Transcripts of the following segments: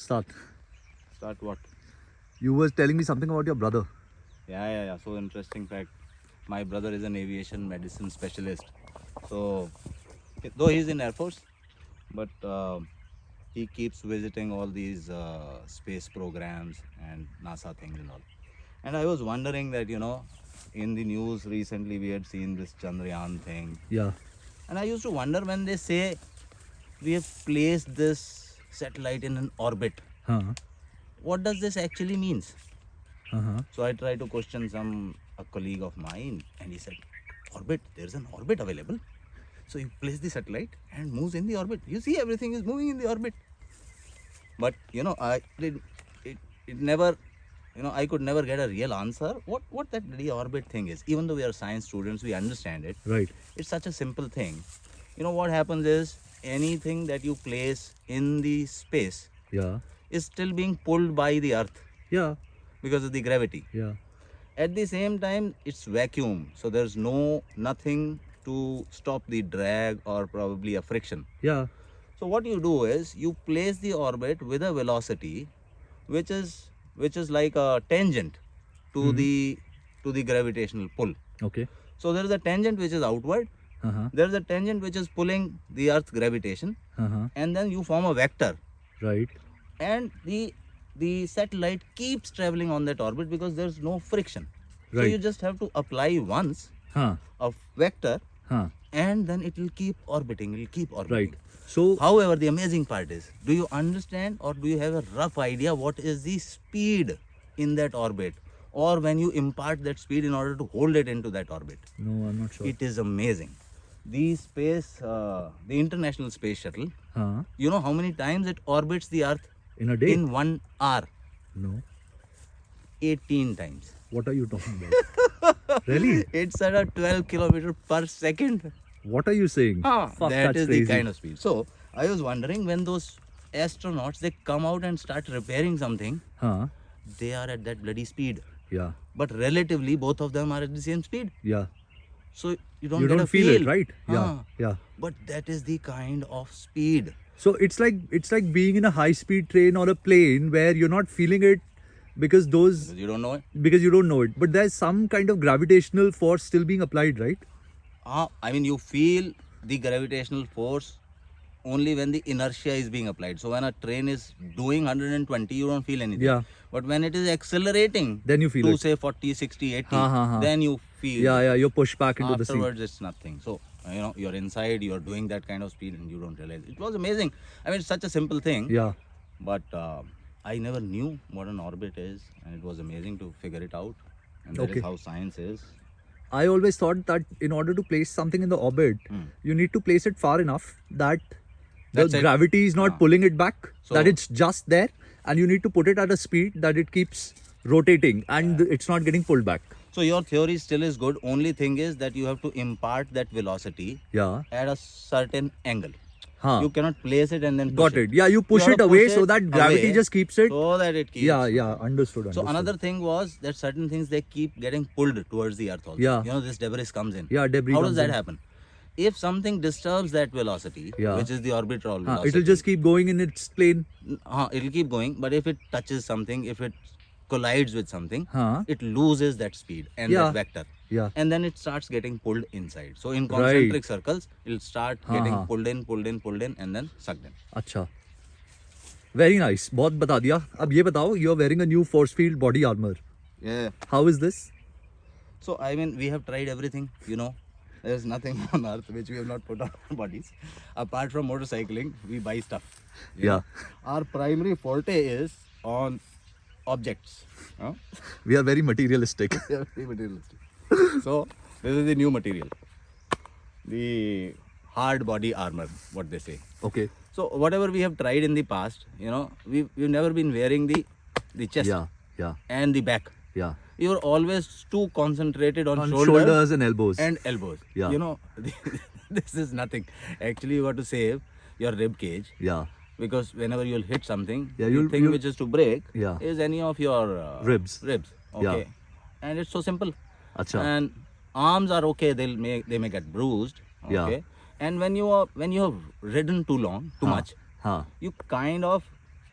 Start. Start what? You were telling me something about your brother. Yeah. So interesting fact. My brother is an aviation medicine specialist. So, though he's in Air Force, but he keeps visiting all these space programs and NASA things and all. And I was wondering that, in the news recently we had seen this Chandrayaan thing. Yeah. And I used to wonder when they say we have placed this satellite in an orbit. Huh. What does this actually means? Uh-huh. So I tried to question a colleague of mine, and he said, "Orbit. There's an orbit available. So you place the satellite and moves in the orbit. You see, everything is moving in the orbit." But it never, I could never get a real answer. What that bloody orbit thing is? Even though we are science students, we understand it. Right. It's such a simple thing. What happens is anything that you place in the space Yeah. is still being pulled by the Earth Yeah. because of the gravity. Yeah. At the same time, it's vacuum, so there's nothing to stop the drag or probably a friction. Yeah. So what you do is you place the orbit with a velocity which is like a tangent to the gravitational pull. Okay. So there is a tangent which is outward, Uh-huh. there is a tangent which is pulling the Earth's gravitation, Uh-huh. and then you form a vector, Right. and the satellite keeps traveling on that orbit because there's no friction. So Right. you just have to apply once Huh. a vector, Huh. and then it will keep orbiting. Right. So However, the amazing part is, do you understand or do you have a rough idea what is the speed in that orbit, or when you impart that speed in order to hold it into that orbit? no, I'm not sure. It is amazing. The International Space Shuttle, Huh. you know how many times it orbits the Earth In a day? in 1 hour? No. 18 times. What are you talking about? Really? It's at a 12 kilometer per second. What are you saying? Fuck, That that's is crazy. the kind of speed. So I was wondering, when those astronauts, they come out and start repairing something, Huh. they are at that bloody speed. Yeah. But relatively, both of them are at the same speed. Yeah. So you don't You get don't a feel it, right? Yeah. Ah. Yeah. But that is the kind of speed. So it's like being in a high speed train or a plane where you're not feeling it because You don't know it. because you don't know it. But there's some kind of gravitational force still being applied, right? I mean, you feel the gravitational force only when the inertia is being applied. So when a train is doing 120, you don't feel anything. Yeah. But when it is accelerating Then you feel to it. say 40, 60, 80, Ha, ha, ha. then you feel Yeah, it. yeah. You're pushed back into the seat. Afterwards, it's nothing. So, you're inside, you're doing that kind of speed and you don't realize. It was amazing. I mean, it's such a simple thing. Yeah. But I never knew what an orbit is, and it was amazing to figure it out. And that Okay. is how science is. I always thought that in order to place something in the orbit, you need to place it far enough that the That's it. gravity is not pulling it back, So- that it's just there, and you need to put it at a speed that it keeps rotating and it's not getting pulled back. So your theory still is good. Only thing is that you have to impart that velocity Yeah. at a certain angle. Huh. You cannot place it and then Got push it. Yeah, you push have it to away push so it that gravity away just keeps it. so that it keeps. Yeah, yeah. Understood. So understood. another thing was that certain things, they keep getting pulled towards the earth also. Yeah. This debris comes in. Yeah, debris How does comes that in. happen? If something disturbs that velocity, Yeah. which is the orbital Huh, velocity, it'll just keep going in its plane. it'll keep going. But if it touches something, if it collides with something, Huh. it loses that speed and Yeah. that vector. Yeah. And then it starts getting pulled inside. So in concentric circles, it'll start getting हाँ. pulled in, and then sucked in. अच्छा. Very nice. बहुत बता दिया. अब ये बताओ, you're wearing a new force field body armor. Yeah. How is this? So I mean, we have tried everything. There's nothing on earth which we have not put on our bodies. Apart from motorcycling, we buy stuff. You Yeah. know. Our primary forte is on objects. Huh? We are very materialistic. Yeah, very materialistic. So this is the new material, the hard body armor, what they say. Okay. So whatever we have tried in the past, we've never been wearing the chest Yeah. Yeah. and the back. Yeah. We were always too concentrated on, On shoulders and elbows. and elbows. Yeah. This is nothing. Actually, you have to save your rib cage, Yeah. because whenever you'll hit something, Yeah, the you'll- thing you'll- which is to break Yeah. is any of your Ribs. Okay. Yeah. And it's so simple. Acha. And arms are okay. They may get bruised. Yeah. Okay. And when you have ridden too long, too much, Huh. you kind of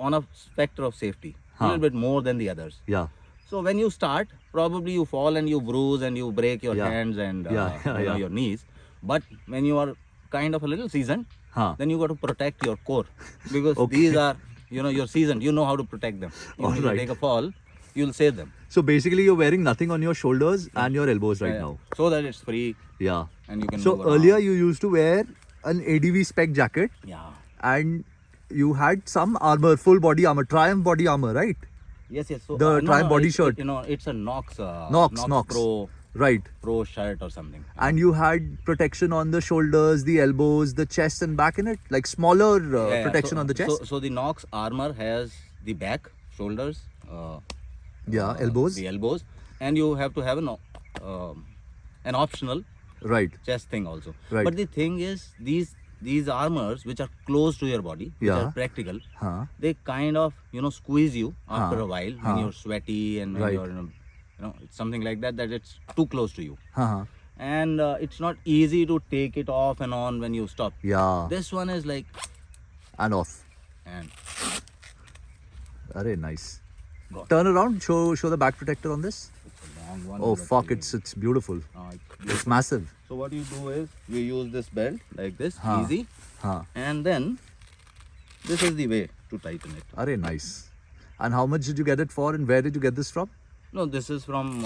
on a spectrum of safety, a Huh. little bit more than the others. Yeah. So when you start, probably you fall and you bruise and you break your Yeah. hands and Yeah. your knees. But when you are kind of a little seasoned, Huh. then you got to protect your core, because Okay. these are, you're seasoned. You know how to protect them. Even if you Alright. take a fall, you'll save them. So basically, you're wearing nothing on your shoulders and your elbows right now. So that it's free Yeah. and you can So move around. earlier you used to wear an ADV spec jacket Yeah. and you had some armor, full body armor, Triumph body armor, right? Yes. So The Triumph body it's, shirt. It's a Nox. Nox. Right. Pro shirt or something. And you had protection on the shoulders, the elbows, the chest and back in it, like smaller protection so, on the chest. So the Nox armor has the back, shoulders, Elbows. the elbows, and you have to have an optional Right. chest thing also. Right. But the thing is, these armors which are close to your body, which Yeah. are practical, Huh. they kind of squeeze you after Huh. a while Huh. when you're sweaty and when Right. you're it's something like that it's too close to you, Huh. and it's not easy to take it off and on when you stop. Yeah. This one is like, And off. and Very nice. Go. Turn around. Show the back protector on this. it's a long one. Oh but fuck! actually, It's beautiful. it's It's beautiful. massive. So what you do is you use this belt like this, Huh. easy, Huh. and then this is the way to tighten it. Very nice. And how much did you get it for? And where did you get this from? No, this is from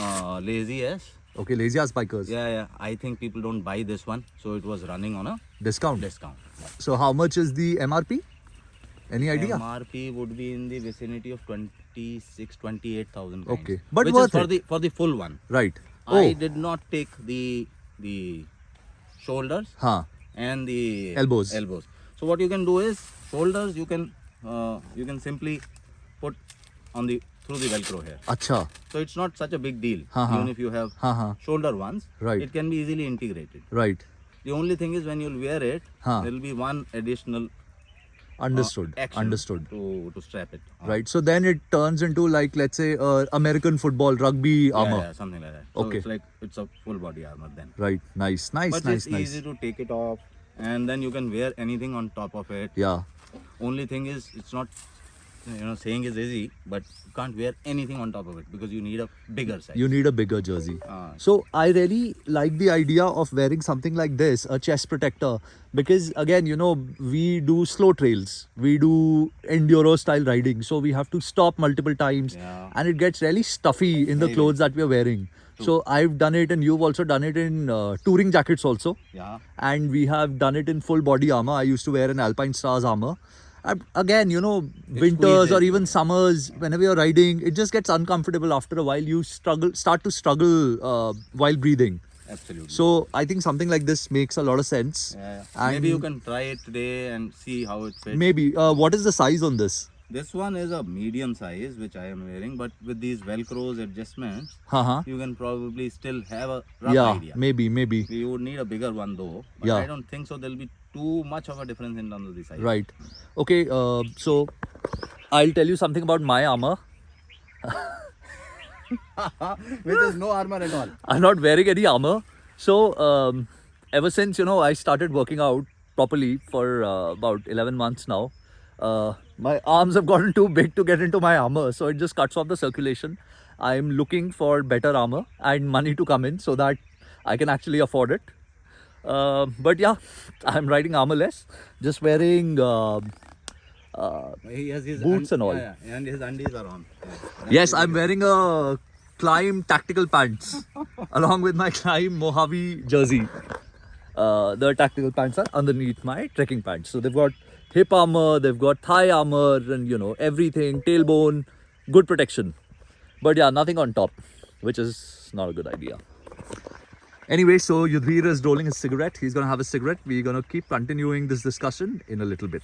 Lazy S. Okay, Lazy Ass Bikers. Yeah. I think people don't buy this one, so it was running on a Discount. discount. So how much is the MRP? Any idea? MRP would be in the vicinity of 28,000. Okay. But which worth is for the full one. Right. I did not take the shoulders Huh. and the Elbows. So what you can do is, shoulders you can simply put on through the Velcro here. Acha. So it's not such a big deal. Uh-huh. Even if you have Uh-huh. shoulder ones, Right. it can be easily integrated. Right. The only thing is, when you'll wear it, Huh. there will be one additional Understood. action Understood. to strap it on. Right. So then it turns into, like, let's say, American football rugby armor. Yeah, something like that. So Okay. it's a full body armor then. Right. Nice. But it's easy to take it off, and then you can wear anything on top of it. Yeah. Only thing is, it's not, saying is easy, but you can't wear anything on top of it because you need a bigger size. You need a bigger jersey. Ah. So I really like the idea of wearing something like this, a chest protector, because again, we do slow trails, we do enduro style riding, so we have to stop multiple times, Yeah. and it gets really stuffy in the Very. clothes that we are wearing. So I've done it, and you've also done it in touring jackets also, Yeah. and we have done it in full body armor. I used to wear an Alpine Stars armor. Again, winters or squeezes. even summers, whenever you're riding, it just gets uncomfortable after a while. You start to struggle while breathing. Absolutely. So I think something like this makes a lot of sense. Yeah. And Maybe you can try it today and see how it fits. Maybe. What is the size on this? This one is a medium size, which I am wearing, but with these Velcros adjustments, Uh-huh. you can probably still have a rough Yeah, idea. maybe. You would need a bigger one though, but Yeah. I don't think so. There'll be too much of a difference in terms of the size. Right. Okay, so I'll tell you something about my armor. Which is no armor at all. I'm not wearing any armor. So ever since I started working out properly for about 11 months now, my arms have gotten too big to get into my armor, so it just cuts off the circulation. I'm looking for better armor and money to come in so that I can actually afford it. But yeah, I'm riding armorless, just wearing He has his Boots and all. Yeah, and his undies are on. Yeah. yes, I'm wearing a Climb tactical pants along with my Climb Mojave jersey. The tactical pants are underneath my trekking pants. So they've got hip armor, they've got thigh armor, and everything, tailbone, good protection. But yeah, nothing on top, which is not a good idea. Anyway, so Yudhvir is rolling his cigarette. He's gonna have a cigarette. We're gonna keep continuing this discussion in a little bit.